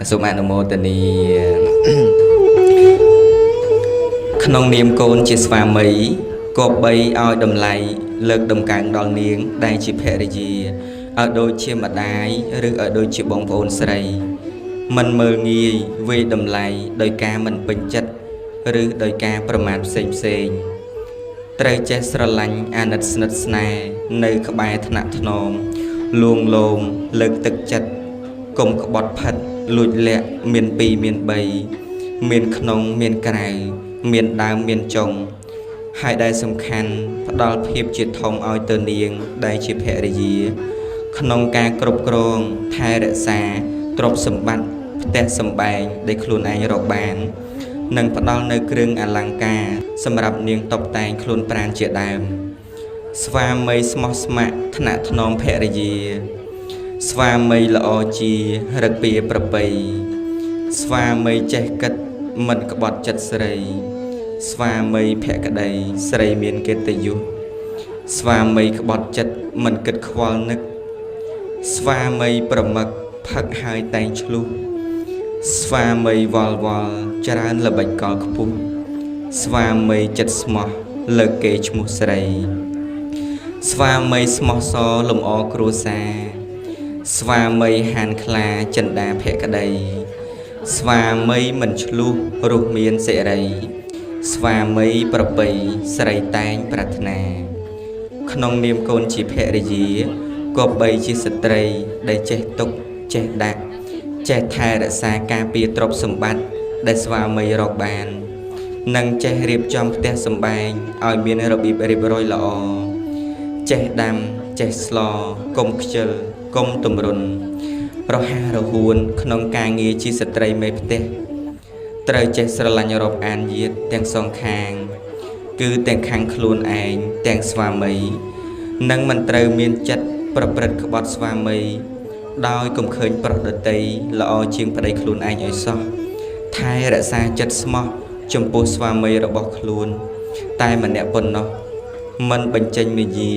សូមអនុមោទនីក្នុងនាមកូនជាស្វាមីគប្បីឲ្យតម្លៃលើកដំកើងដល់នាងដែលជាភរិយាឲ្យដូចជាម្ដាយឬឲ្យដូចជាបងប្អូនស្រីមិនមើលងាយវេតម្លៃដោយការមិនពេញចិត្តឬដោយការប្រមាថផ្សេងត្រូវចេះស្រឡាញ់អាណិតស្និទ្ធស្នេហ៍នៅក្បែរថ្នាក់ថ្នមលួងលោមលើកទឹកចិត្តកុំក្បត់ផិតលួចលាក់មានពីរមាន3មានក្នុងមានក្រៅមានដើមមានចុងហើយដែលសំខាន់ផ្ដល់ភាពជាធំឲ្យទៅនាងដែលជាភរិយាក្នុងការគ្រប់គ្រងថែរក្សាទ្រព្យសម្បត្តិផ្ទះសម្បែងដែលខ្លួនឯងរកបាននិងផ្ដល់នៅគ្រឿងអលង្ការសម្រាប់នាងតុបតែងខ្លួនប្រាណជាដើមស្វាមីស្មោះស្ម័គ្រថ្នាក់ថ្នមភរិយាស្វាមីល្អជារឹកពីប្រពៃស្វាមីចេះគិតមិនក្បត់ចិត្តស្រីស្វាមីភក្តីស្រីមានកិត្តិយសស្វាមីក្បត់ចិត្តមិនគិតខ្វល់នឹកស្វាមីប្រមឹកផឹកហើយតែងឆ្លុះស្វាមីវល់ច្រើនល្បិចកលខ្ពស់ស្វាមីចិត្តស្មោះលើកគេឈ្មោះស្រីស្វាមីស្មោះសលំអគ្រួសារស្វាមីហានខ្លាចិន្តាភក្តីស្វាមីមិនឆ្លុះរស់មានសេរីស្វាមីប្រពៃស្រីតែងប្រាថ្នាក្នុងនាមកូនជាភរិយាគប្បីជាស្ត្រីដែលចេះទុកចេះដាក់ចេះថែរក្សាការពារទ្រព្យសម្បត្តិដែលស្វាមីរកបាននិងចេះរៀបចំផ្ទះសម្បែងឲ្យមានរបៀបរៀបរយល្អចេះដាំចេះស្លកុំខ្ជិលកុំទម្រុនរហ័សរហួនក្នុងការងារជាស្ត្រីមេផ្ទះត្រូវចេះស្រឡាញ់រាប់អានញាតិទាំងសងខាងគឺទាំងខាងខ្លួនឯងទាំងស្វាមីនិងមិនត្រូវមានចិត្តប្រព្រឹត្តក្បត់ស្វាមីដោយកុំឃើញប្រុសដតីល្អជាងប្តីខ្លួនឯងឲ្យសោះថែរក្សាចិត្តស្មោះចំពោះស្វាមីរបស់ខ្លួនតែម្នាក់ប៉ុណ្ណោះមិនបញ្ចេញមាយា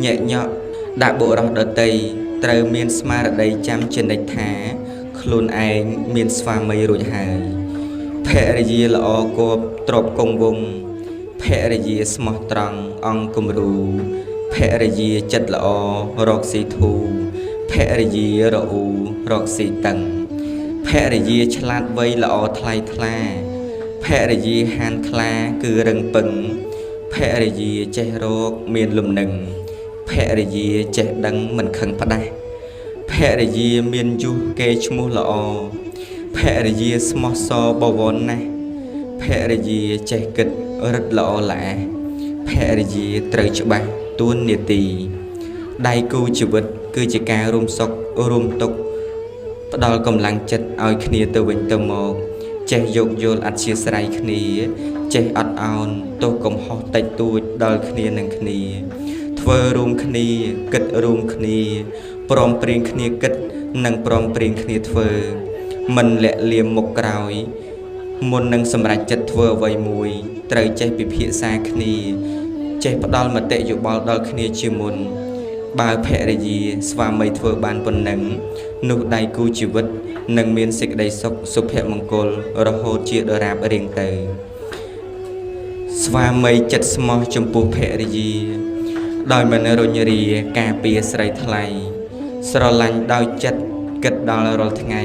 ញែកញក់ដាក់បុរសដតីត្រូវមានស្មារតីចាំជានិច្ចថាខ្លួនឯងមានស្វាមីរួចហើយភរិយាល្អគប់ទ្របគង់វង្សភរិយាស្មោះត្រង់អង្គគំរូភរិយាចិត្តល្អរកស៊ីធូភរិយារអ៊ូរកស៊ីតឹងភរិយាឆ្លាតវៃល្អថ្លៃថ្លាភរិយាហានខ្លាគឺរឹងពឹងភរិយាចេះរកមានលំនឹងភរិយាចេះដឹងមិនខឹងផ្ដាស់ភរិយាមានយុះគេឈ្មោះល្អភរិយាស្មោះសបវរណាស់ភរិយាចេះគិតរឹតល្អល្អភរិយាត្រូវច្បាស់ទួននាទីដៃគូជីវិតគឺជាការរួមសុខរួមទុក្ខផ្ដល់កម្លាំងចិត្តឲ្យគ្នាទៅវិញទៅមកចេះយោគយល់អធ្យាស្រ័យគ្នាចេះអត់ឱនទោសកំហុសតិចតួចដល់គ្នានឹងគ្នាធ្វើរួមគ្នាគិតរួមគ្នាព្រមព្រៀងគ្នាគិតនិងព្រមព្រៀងគ្នាធ្វើមិនលាក់លៀមមុខក្រោយមុននឹងសម្រេចចិត្តធ្វើអ្វីមួយត្រូវចេះពិភាក្សាគ្នាចេះផ្ដល់មតិយោបល់ដល់គ្នាជាមុនបើភរិយាស្វាមីធ្វើបានប៉ុណ្ណឹងនោះដៃគូជីវិតនឹងមានសេចក្តីសុខសុភមង្គលរហូតជាដរាបរៀងទៅស្វាមីចិត្តស្មោះចំពោះភរិយាដោយមិនរញរាការពារស្រីថ្លៃស្រឡាញ់ដោយចិត្តគិតដល់រាល់ថ្ងៃ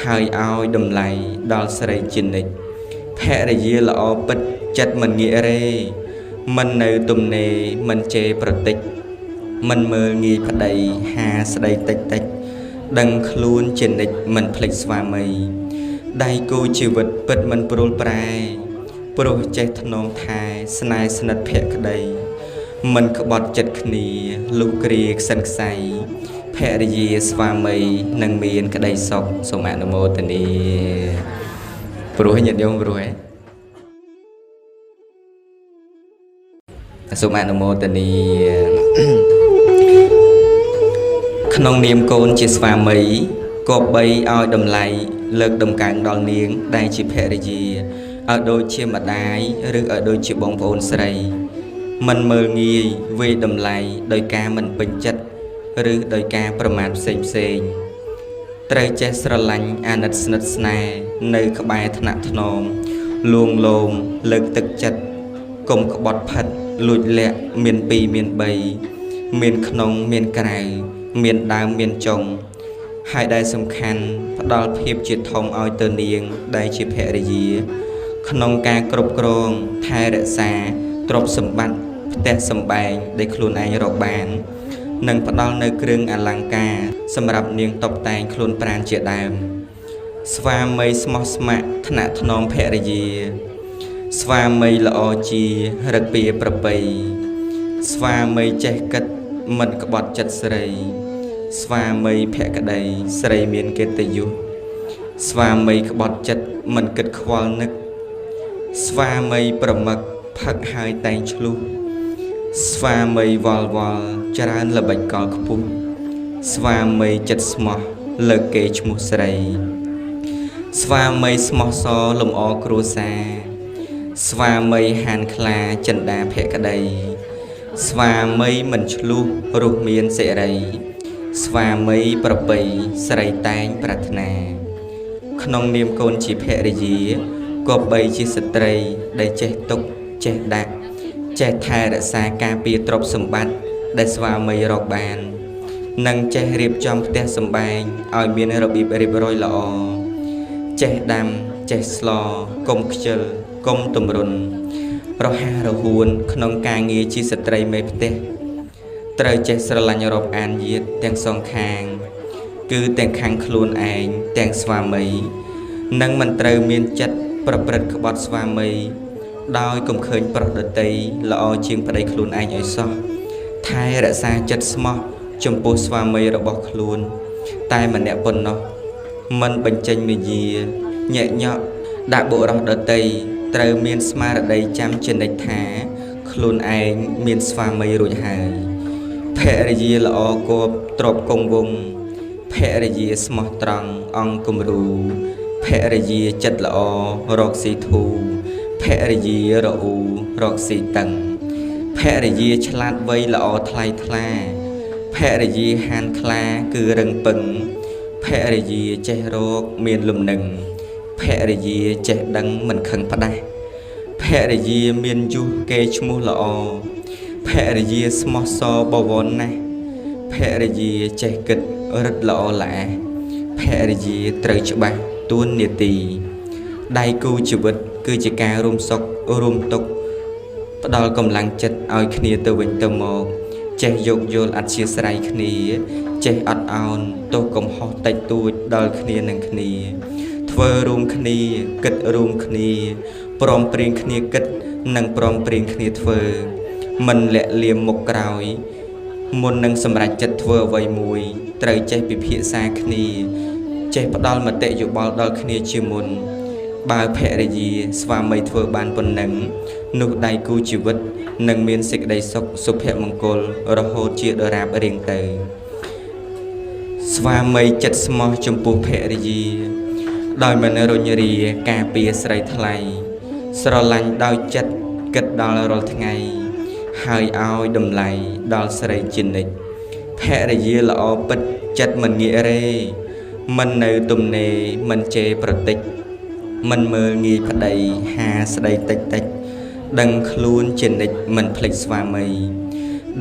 ហើយឲ្យតម្លៃដល់ស្រីជានិច្ចភរិយាល្អពិតចិត្តមិនងាករេមិននៅទំនេរមិនជេរប្រតិចមិនមើលងាយប្តីហាស្ដីតិចដឹងខ្លួនជានិច្ចមិនភ្លេចស្វាមីដៃគូជីវិតពិតមិនព្រួលប្រែព្រោះចេះថ្នមថែស្នេហ៍ស្និទ្ធភក្តីមិនក្បត់ចិត្តគ្នាលុះគ្រាខ្សិនខ្សៃភរិយាស្វាមីនឹងមានក្តីសុខសូមអនុមោទនាព្រោះញាតិញោមព្រោះសូមអនុមោទនាក្នុងនាមកូនជាស្វាមីគប្បីឲ្យតម្លៃលើកដំកើងដល់នាងដែលជាភរិយាឲ្យដូចជាម្ដាយឬឲ្យដូចជាបងប្អូនស្រីមិនមើលងាយវេតម្លៃដោយការមិនពេញចិត្តឬដោយការប្រមាថផ្សេង ត្រូវចេះស្រឡាញ់អាណិតស្និទ្ធស្នេហ៍នៅក្បែរថ្នាក់ថ្នមលួងលោមលើកទឹកចិត្តកុំក្បត់ផិតលួចលាក់មានពីរមានបីមានក្នុងមានក្រៅមានដើមមានចុងហើយដែលសំខាន់ផ្ដល់ភាពជាធំឲ្យទៅនាងដែលជាភរិយាក្នុងការគ្រប់គ្រងថែរក្សាទ្រព្យសម្បត្តិផ្ទះសម្បែងដែលខ្លួនឯងរកបាននិងផ្ដល់នៅគ្រឿងអលង្ការសម្រាប់នាងតុបតែងខ្លួនប្រាណជាដើមស្វាមីស្មោះស្ម័គ្រថ្នាក់ថ្នមភរិយាស្វាមីល្អជារឹកពីប្រពៃស្វាមីចេះគិតមិនក្បត់ចិត្តស្រីស្វាមីភក្តីស្រីមានកិត្តិយសស្វាមីក្បត់ចិត្តមិនគិតខ្វល់នឹកស្វាមីប្រមឹកផឹកហើយតែងឆ្លុះស្វាមីវល់ច្រើនល្បិចកលខ្ពស់ស្វាមីចិត្តស្មោះលើកគេឈ្មោះស្រីស្វាមីស្មោះសលំអគ្រួសារស្វាមីហានខ្លាចិន្តាភក្តីស្វាមីមិនឆ្លុះរស់មានសេរីស្វាមីប្រពៃស្រីតែងប្រាថ្នាក្នុងនាមកូនជាភរិយាក៏បីជាស្ត្រីដែលចេះទុកចេះដាក់ចេះថែរក្សាការពារទ្រព្យសម្បត្តិដែលស្វាមីរកបាននិងចេះរៀបចំផ្ទះសម្បែងឲ្យមានរបៀបរៀបរយល្អចេះដាំចេះស្លកុំខ្ជិលកុំទម្រុនរហ័សរហួនក្នុងការងារជាស្ត្រីមេផ្ទះត្រូវចេះស្រឡាញ់រាប់អានយាតទាំងសងខាងគឺទាំងខាងខ្លួនឯងទាំងស្វាមីនិងមិនត្រូវមានចិត្តប្រព្រឹត្តក្បត់ស្វាមីដោយកុំឃើញប្រុសដតីល្អជាងប្តីខ្លួនឯងឲ្យសោះថែរក្សាចិត្តស្មោះចំពោះស្វាមីរបស់ខ្លួនតែម្នាក់ប៉ុណ្ណោះមិនបញ្ចេញមាយាញែកញក់ដាក់បុរសដតីត្រូវមានស្មារតីចាំជានិច្ចថាខ្លួនឯងមានស្វាមីរួចហើយភរិយាល្អគប់ទ្របគង់វង្សភរិយាស្មោះត្រង់អង្គគំរូភរិយាចិត្តល្អរកស៊ីធូភរិយារអ៊ូរកស៊ីតឹងភរិយាឆ្លាតវៃល្អថ្លៃថ្លាភរិយាហានខ្លាគឺរឹងពឹងភរិយាចេះរកមានលំនឹងភរិយាចេះដឹងមិនខឹងផ្ដាស់ភរិយាមានយុះគេឈ្មោះល្អភរិយាស្មោះសបវរណាស់ភរិយាចេះគិតរឹតល្អល្អភរិយាត្រូវច្បាស់ទួនាទីដៃគូជីវិតគឺជាការរួមសុខរួមទុក្ខផ្ដល់កម្លាំងចិត្តឲ្យគ្នាទៅវិញទៅមកចេះយោគយល់អធ្យាស្រ័យគ្នាចេះអត់ឱនទោះកំហុសតិចតួចដល់គ្នានឹងគ្នាធ្វើរួមគ្នាគិតរួមគ្នាព្រមព្រៀងគ្នាគិតនិងព្រមព្រៀងគ្នាធ្វើមិនលាក់លៀមមុខក្រោយមុននឹងសម្រេចចិត្តធ្វើអ្វីមួយត្រូវចេះពិភាក្សាគ្នាចេះផ្ដល់មតិយោបល់ដល់គ្នាជាមុនបើភរិយាស្វាមីធ្វើបានប៉ុណ្ណឹងនោះដៃគូជីវិតនឹងមានសេចក្តីសុខសុភមង្គលរហូតជាដរាបរៀងទៅស្វាមីចិត្តស្មោះចំពោះភរិយាដោយមិនរញរាការពារស្រីថ្លៃស្រឡាញ់ដោយចិត្តគិតដល់រាល់ថ្ងៃហើយឲ្យតម្លៃដល់ស្រីជានិច្ចភរិយាល្អពិតចិត្តមិនងាករេមិននៅទំនេរមិនជេរប្រតិចមិនមើលងាយប្តីហាស្ដីតិចតិចដឹងខ្លួនជានិច្ចមិនភ្លេចស្វាមី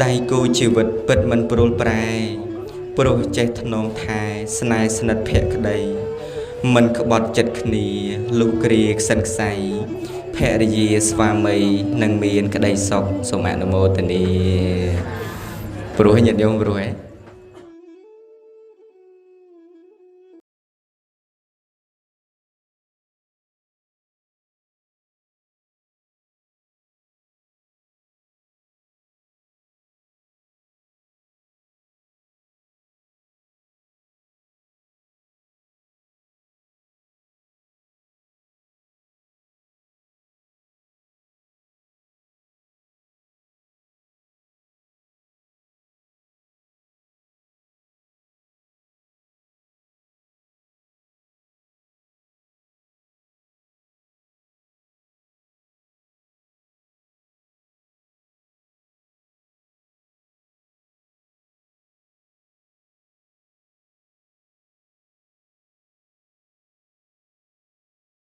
ដៃគូជីវិតពិតមិនព្រួលប្រែព្រោះចេះថ្នមថែស្នេហ៍ស្និទ្ធភក្តីមិនក្បត់ចិត្តគ្នាលុះគ្រាខ្សិនខ្សៃភរិយាស្វាមីនឹងមានក្តីសុខសូមអនុមោទនាព្រោះញាតិញោមព្រោះ